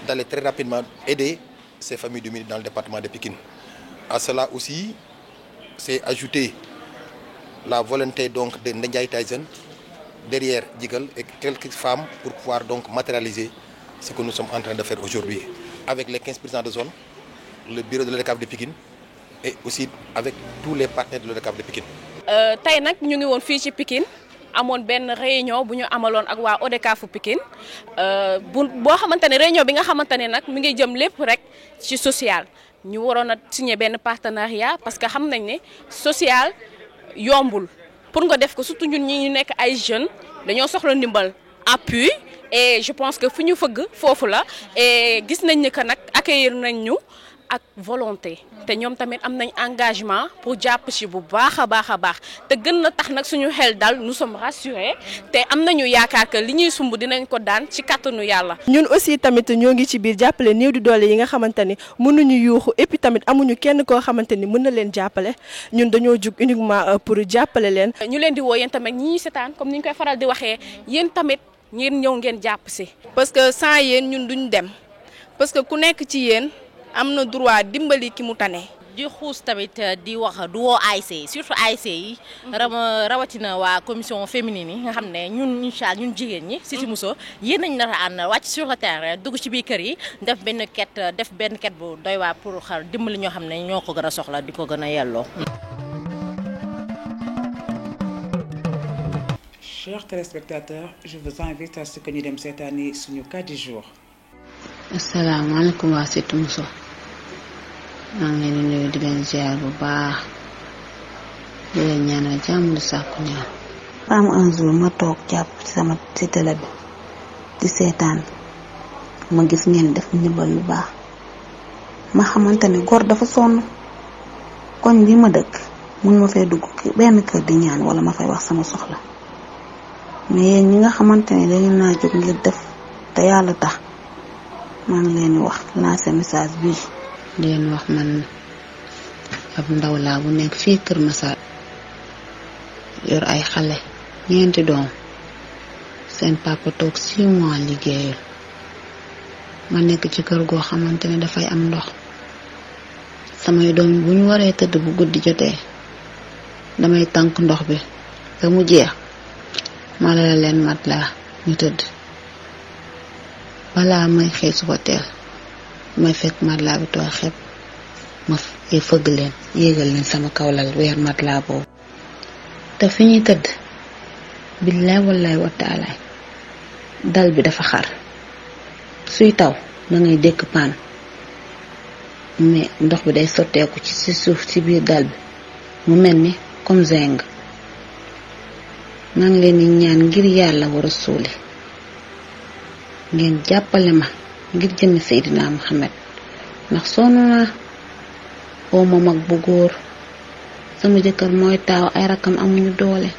d'aller très rapidement aider ces familles démunies dans le département de Pikine. À cela aussi, c'est ajouter la volonté donc de Ndiaye Tyson derrière Djigal et quelques femmes pour pouvoir donc matérialiser ce que nous sommes en train de faire aujourd'hui avec les 15 présidents de zone, le bureau de l'ODCAV de Pikine et aussi avec tous les partenaires de l'ODCAV de Pikine. Tey nag ñu ngi woon fii ci Pikine amoon benn réunion bu ñu amaloon ak waa ODCAV fu Pikine boo xamante ne réunion bi nga xamante ne nag mi ngi jëm lépp rek ci social ñu waroon a signer benn partenariat parce que xam nañ ne social yombul pour nga def ko surtout ñun ñi ñu nekk ay jeunes dañoo soxla ndimbal appui et je pense que fu ñu fëgg foofu la et gis nañ ne que nag accueillir nañ ñu ak volonté te ñoom tamit am nañ engagement pour jàpp ci bu baax a baax te gën na tax nag suñu xel dal nous sommes rassurés te am nañu yaakaar que li ñuy sumb dinañ ko daan ci kàttanu yàlla. ñun aussi tamit ñoo ngi ci biir jàppale néew di doole yi nga xamante ni mënuñu yuuxu et puis tamit amuñu kenn koo xamante ni mën na leen jàppale ñun dañoo jug uniquement pour jàppale leen. ñu leen di woo yéen tamit ñi ñuy seetaan comme ni ñu koy faral di waxee yéen tamit ngeen ñëw ngeen jàpp ci. parce que sans yéen ñun duñ dem parce que ku nekk ci yéen am na droit dimbali ki mu tane. di xuus tamit di wax du woo ASC yi surtout ASC yi rawatina waa commission féminine yi nga xam ne ñun incha allah ñun jigéen ñi Cité Mousso yéen nañ nar a ànd wàcc sur le terrain dugg ci biir kër yi def benn quête bu doy waa pour xar dimbali ñoo xam ne ñoo ko gën a soxla di ko gën a yelloo. Chers téléspectateurs, je vous invite à ce que ñu dem seetaani suñu cas du jour. asalaamaaleykum waa Cité Mousso maa ngi leen di nuyu di leen ziar bu baax di leen ñaanal jàmm di sàkku ñaan. am un jour ma toog jàpp ci télé bi di seetaan ma gis ngeen def ndimbal lu baax ma xamante ne góor dafa sonn koñ bi ma dëkk mun ma fay dugg benn kër di ñaan wala ma fay wax sama soxla mais yéen ñi nga xamante ne dañu naa jóg ngir def te yàlla tax maa ngi leen di wax lancer message bi di leen wax man ab ndaw laa bu nekk fii Kër Massar yor ay xale ñeenti doom seen papa toog 6 mois liggéeyul ma nekk ci kër goo xamante ne dafay am ndox samay doom bu ñu waree tëdd bu guddi jotee damay tànk ndox bi ba mu jeex ma la leen mat laa ñu tëdd balaa may xëy suba teel may fekk matelas bi tooy xepp ma fëgg leen yéegal leen sama kawlal weer matelas boobu te fi ñuy tëdd billaay wallaay wa taalaay dal bi dafa xar suy taw da ngay dékk paan mais ndox bi day sotteeku ci suuf ci biir dal bi mu mel ni comme zinc maa ngi leen di ñaan ngir yàlla war a suuli ngeen jàppale ma ngir jëmi Seydina Muhammad ndax sonn naa oo ma mag bu góor sama jëkkër mooy taaw ay rakam amuñu doole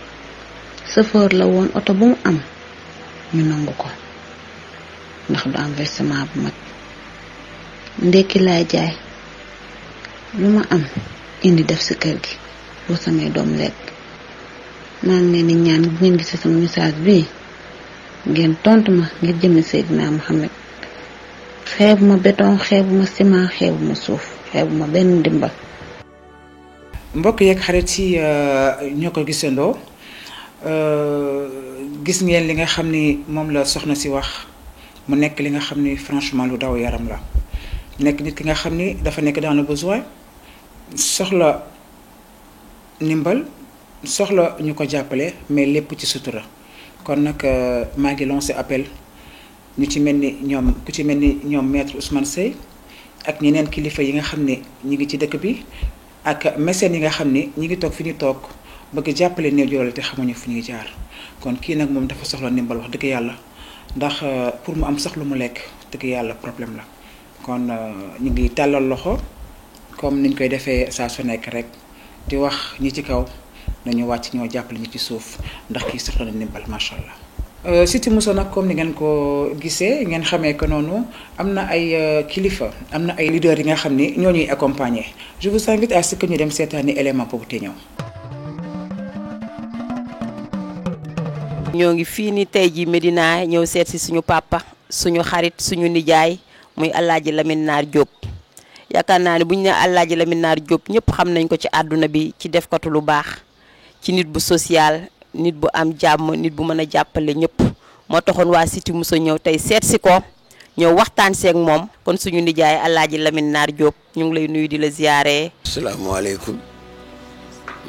chauffeur la woon oto bu mu am ñu nangu ko ndax du am versement bu mag ndekki laay jaay lu ma am indi def ci kër gi boo samay doom lekk maa ngi leen di ñaan bu ngeen gisee sama message bi ngeen tontu ma ngir jëmi Seydina Muhammad xeebu ma béton xeebu ma ciment xeebu ma suuf xeebu ma benn ndimbal. mbokk yeeg xarit yi ñoo ko gisandoo gis ngeen li nga xam ni moom la soxna si wax mu nekk li nga xam ni franchement lu daw yaram la nekk nit ki nga xam ni dafa nekk dans le besoin soxla ndimbal soxla ñu ko jàppale mais lépp ci sutura kon nag maa ngi lancé appel ñu ci mel ni ñoom ku ci mel ni ñoom maître Ousmane Seye ak ñeneen kilifa yi nga xam ne ñi ngi ci dëkk bi ak mécènes yi nga xam ne ñi ngi toog fi ñu toog bëgg jàppale néew doole te xamuñu fu ñuy jaar kon kii nag moom dafa soxla ndimbal wax dëgg yàlla ndax pour mu am sax lu mu lekk dëgg yàlla problème la kon ñu ngi tàllal loxo comme niñ koy defee saa su nekk rek di wax ñi ci kaw nañu wàcc ñoo jàppale ñi ci suuf ndax kii soxla na ndimbal macha allah. Cité Mousso nag comme ni ngeen ko gisee ngeen xamee que noonu am na ay kilifa am na ay leaders yi nga xam ni ñoo ñuy accompagner je vous invite à ce que ñu dem seetaani élément boobu te ñëw. ñoo ngi fii ni tey ji Médina ñëw seet si suñu papa suñu xarit suñu nijaay muy Alaaji Lamine Naar Diop yaakaar naa ne bu ñu ne Alaaji Lamine Naar Diop ñëpp xam nañ ko ci àdduna bi ci defkatu lu baax ci nit bu social nit bu am jàmm nit bu mën a jàppale ñëpp moo taxoon waa Cité Mousso ñëw tey seet si ko ñëw waxtaan seeg moom kon suñu nijaay Alaaji Lamine Naar Diop ñu ngi lay nuyu di la ziyaare. asalaamaaleykum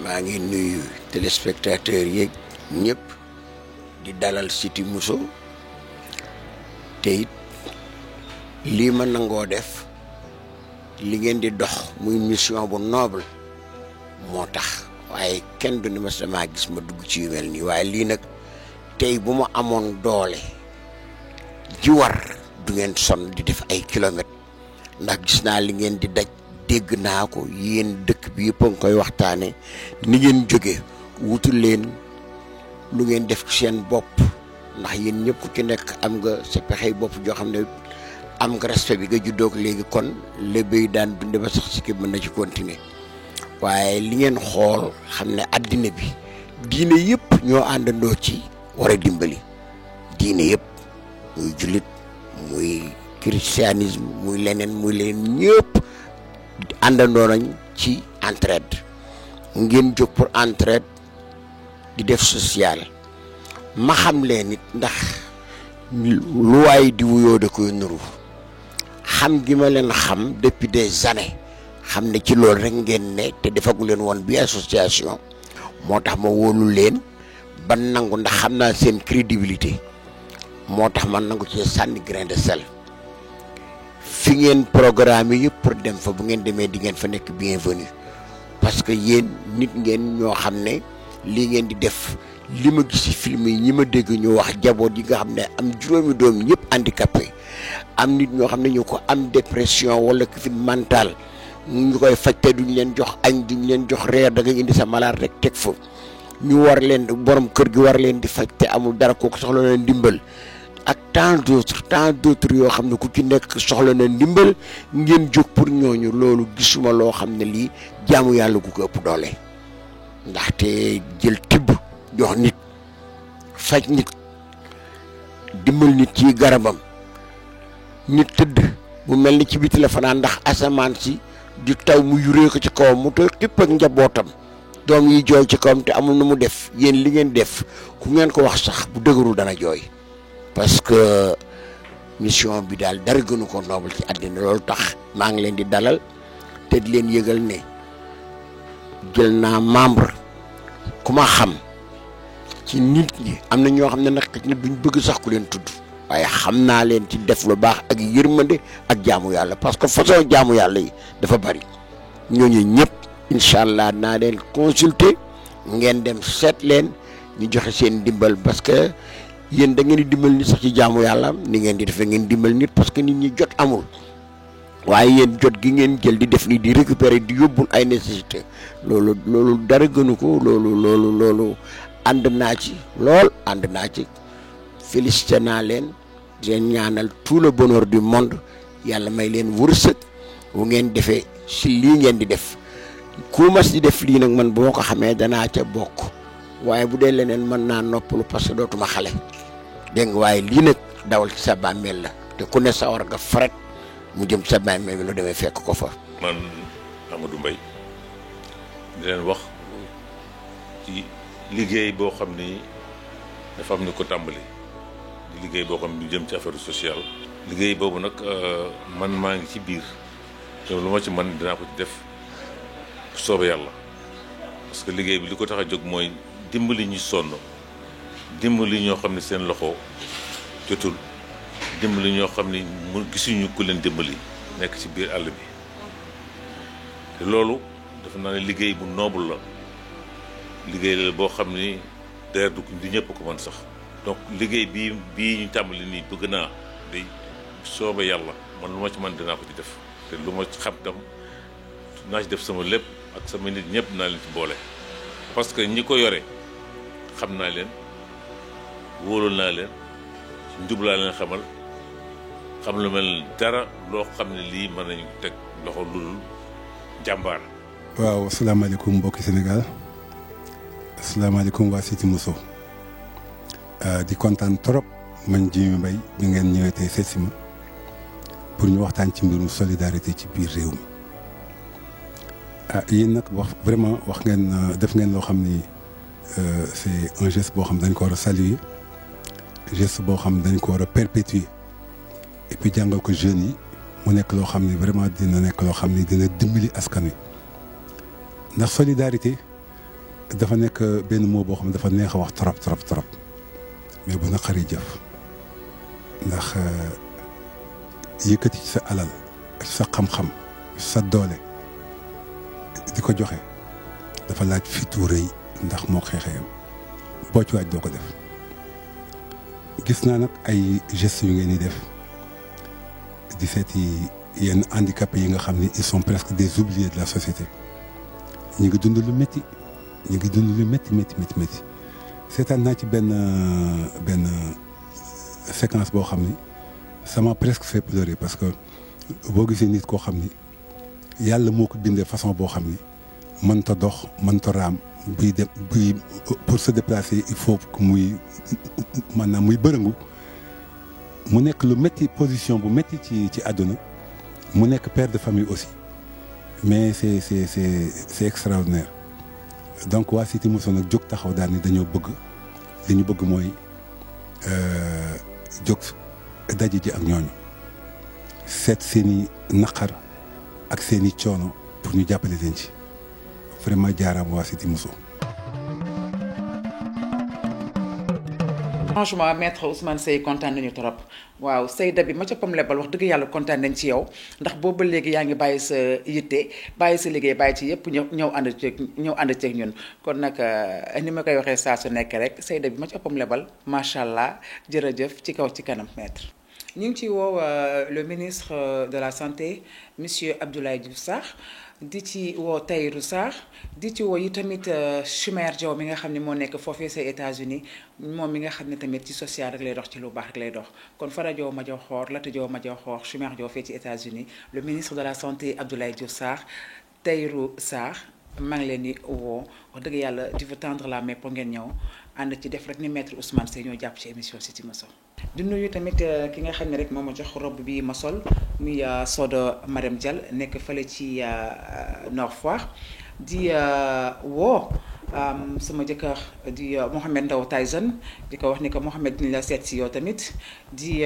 maa ngi nuyu téléspectateurs yeeg ñëpp di dalal Cité Mousso te it lii ma nangoo def li ngeen di dox muy mission bu noble moo tax waaye kenn du ni ma sama gis ma dugg ci yu mel nii waaye lii nag tey bu ma amoon doole ji war du ngeen sonn di def ay kilomètres ndax gis naa li ngeen di daj dégg naa ko yéen dëkk bi yëpp a ngi koy waxtaane ni ngeen jóge wutul leen lu ngeen def ci seen bopp ndax yéen ñëpp ku ci nekk am nga sa pexey bopp joo xam ne am nga respect bi nga juddoo ko léegi kon léegi daan dunde ba sax si ki mën na ci continuer waaye li ngeen xool xam ne addina bi diine yëpp ñoo àndandoo ci war a dimbali diine yëpp muy jullit muy christianisme muy leneen ñëpp àndandoo nañ ci entraide ngeen jóg pour entraide di def social ma xam leen nit ndax lu waay di wuyoo da koy nuru xam gi ma leen xam depuis des années xam ne ci loolu rek ngeen ne te defagu leen woon bi association moo tax ma wóolu leen ba nangu ndax xam naa seen crédibilité moo tax man nangu ci sànni grain de sel fi ngeen programme yëpp pour dem fa bu ngeen demee di ngeen fa nekk bienvenue parce que yéen nit ngeen ñoo xam ne lii ngeen di def li ma gis ci film yi ñi ma dégg ñu wax jaboot yi nga xam ne am juróomi doom ñëpp handicapé am nit ñoo xam ne ñu ko am dépression wala ki fi mental ñu koy faj te duñ leen jox añ duñ leen jox reer da nga indi sa malade rek teg fa ñu war leen borom kër gi war leen di faj te amul dara kooku soxla leen ndimbal ak tant d'autres yoo xam ne ku ci nekk soxla na ndimbal ngeen jóg pour ñooñu loolu gisuma loo xam ne lii jaamu yàlla gu ko ëpp doole ndaxte jël tibb jox nit faj nit dimbal nit ci garabam nit tëdd mu mel ni ci biti la fanaan ndax asamaan si di taw mu yuree ko ci kawam mu toy xipp ak njabootam doom yi jooy ci kawam te amul nu mu def yéen li ngeen def ku ngeen ko wax sax bu dëgërul dana jooy parce que mission bi daal dara gënu ko noble ci àddina loolu tax maa ngi leen di dalal te di leen yëgal ne jël naa membre ku ma xam ci nit ñi am na ñoo xam ne nag xëy na duñ bëgg sax ku leen tudd waaye xam naa leen ci def lu baax ak yërmande ak jaamu yàlla parce que façon jaamu yàlla yi dafa bari ñooñu ñëpp incha allah naa leen consulter ngeen dem seet leen ñu joxe seen dimbal parce que yéen da ngeen di dimbal nit sax ci jaamu yàlla ni ngeen di defee ngeen dimbal nit parce que nit ñi jot amul waaye yéen jot gi ngeen jël di def ni di récupérer di yóbbul ay nécessité loolu dara gënu ko loolu ànd naa ci lool ànd naa ci félicité naa leen di leen ñaanal tout le bonheur du monde yàlla may leen wërsëg wu ngeen defee si lii ngeen di def ku mas di def lii nag man bu ma ko xamee danaa ca bokk waaye bu dee leneen mën naa noppalu parce que dootuma xale dégg nga waaye lii nag dawal ci sa bàmmeel la te ku ne sa war nga faret mu jëm ci sa bàmmeel bi lu demee fekk ko fa. man Amadou Mbaye di leen wax ci liggéey boo xam ni dafa am ñu ko tàmbali di liggéey boo xam ni jëm ci affaire sociale. liggéey boobu nag man maa ngi ci biir te lu ma ci man dinaa ko ci def soobee yàlla parce que liggéey bi li ko tax a jóg mooy dimbali ñu sonn dimbali ñoo xam ne seen loxo jotul dimbali ñoo xam ni mu gisuñu ku leen dimbali nekk ci biir àll bi te loolu dafa naa ne liggéey bu noble la liggéey la boo xam ni d'ailleurs du ñëpp ko mën sax donc liggéey bii ñu tàmbali nii bëgg naa day soobe yàlla man lu ma ci mën dinaa ko ci def te lu ma ci xam tam naa ci def sama lépp ak sama nit ñëpp naa leen ci boole parce que ñi ko yore xam naa leen wóolu naa leen njub laa leen xamal xam lu mel dara loo xam ne lii mën nañu teg loxo ludul jàmbaar. waaw asalaamaaleykum mbokki Sénégal asalaamaaleykum waa Cité Mousso di kontaan trop man Djimy Mbaye bi ngeen ñëwee tey seet si ma pour ñu waxtaan ci mbirum solidarité ci biir réew mi yéen nag wax vraiment wax ngeen def ngeen loo xam ni c'est un geste boo xam dañ ko war a saluer geste boo xam dañ ko war a perpétuer et puis jàngal ko jeunes yi mu nekk loo xam ni vraiment dina nekk loo xam ni dina dimbali askan wi ndax solidarité dafa nekk benn mot boo xam ne dafa neex a wax trop mais bu naqari jëf ndax yëkkati ci sa alal sa xam-xam sa doole di ko joxe dafa laaj fitu rëy ndax moo xeexeeyam boo ci waaj doo ko def gis naa nag ay gestes yu ngeen di def di seeti yenn handicapés yi nga xam ni ils sont presque des oubliés de la société ñu ngi dund lu métti ñu ngi dund lu métti seetaan naa ci benn séquence boo xam ni ça m'a presque fait pleurer parce que boo gisee nit koo xam ni yàlla moo ko bindee façon boo xam ni mënta dox mënta raam buy pour se déplacer il faut que muy maanaam muy bërëngu mu nekk lu métti position bu métti ci àdduna mu nekk père de famille aussi mais c'est extraordinaire donc waa Cité Mousso nag jóg taxaw daal ni dañoo bëgg li ñu bëgg mooy jóg daje ji ak ñooñu seet seeni naqar ak seeni coono pour ñu jàppale leen ci vraiment jaaraam waa Cité Mousso. franchement maître Ousmane Seye kontaan nañu trop waaw Seyda bi ma ca pam lebal wax dëgg yàlla kontaan nañ ci yow ndax boobu ba léegi yaa ngi bàyyi sa yitte bàyyi sa liggéey bàyyi ci yëpp ñëw ànd ceeg ñun kon nag ni ma koy waxee saa su nekk rek Seyda bi ma ca pam lebal macha allah jërëjëf ci kaw ci kanam maître. ñu ngi ci woo le ministre de la santé monsieur Abdoulaye Diouf Sarr di ci woo Tahirou Sarr di ci woo yi tamit Chimère Diaw mi nga xam ne moo nekk foofee sa États-Unis moom mi nga xam ne tamit ci social rek lay dox ci lu baax rek lay dox kon Fara Diaw ma jaw xoor Lata Diaw ma jaw xoor Chimère Diaw fee ci États-Unis le ministre de la santé Abdoulaye Diouf Sarr Tahirou Sarr maa ngi leen di woo wax dëgg yàlla di vous tendre la main pour ngeen ñëw ànd ci def rek ni maître Ousmane Seye ñoo jàpp ci émission Cité Mousso. di nuyu tamit ki nga xam ne rek moo ma jox robe bi ma sol muy Soda Marème Dial nekk fële ci Nord Foire di woo sama jëkkër di Mohamed Ndaw Tyson di ko wax ni que Mohamed dina la seet si yow tamit di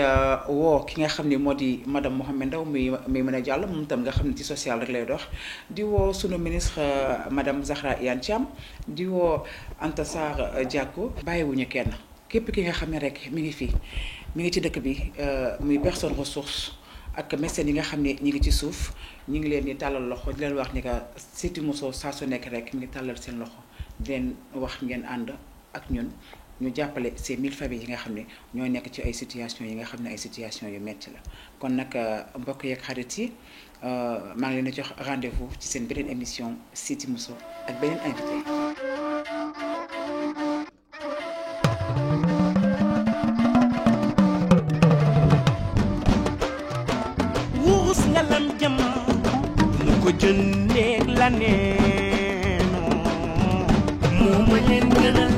woo ki nga xam ne moo di madame Mohamed Ndaw muy mën a jàll moom tam nga xam ne ci social rek lay dox di woo sunu ministre madame Zahra Iyane Thiam di woo Anta Sarr Diacko bàyyiwuñu kenn képp ki nga xam ne rek mi ngi fii mi ngi ci dëkk bi muy personne ressource ak médecins yi nga xam ne ñi ngi ci suuf ñi ngi leen di tàllal loxo di leen wax ni que Cité Mousso saa su nekk rek mi ngi tàllal seen loxo di leen wax ngeen ànd ak ñun ñu jàppale ces 1000 familles yi nga xam ne ñoo nekk ci ay situation yi nga xam ne ay situation yu metti la kon nag mbokk yeeg xarit yi maa ngi leen di jox rendez-vous ci seen beneen émission Cité Mousso ak beneen invité. wurus nga lam jëm mu ko jëndeeg la neeno moo ma leen gënal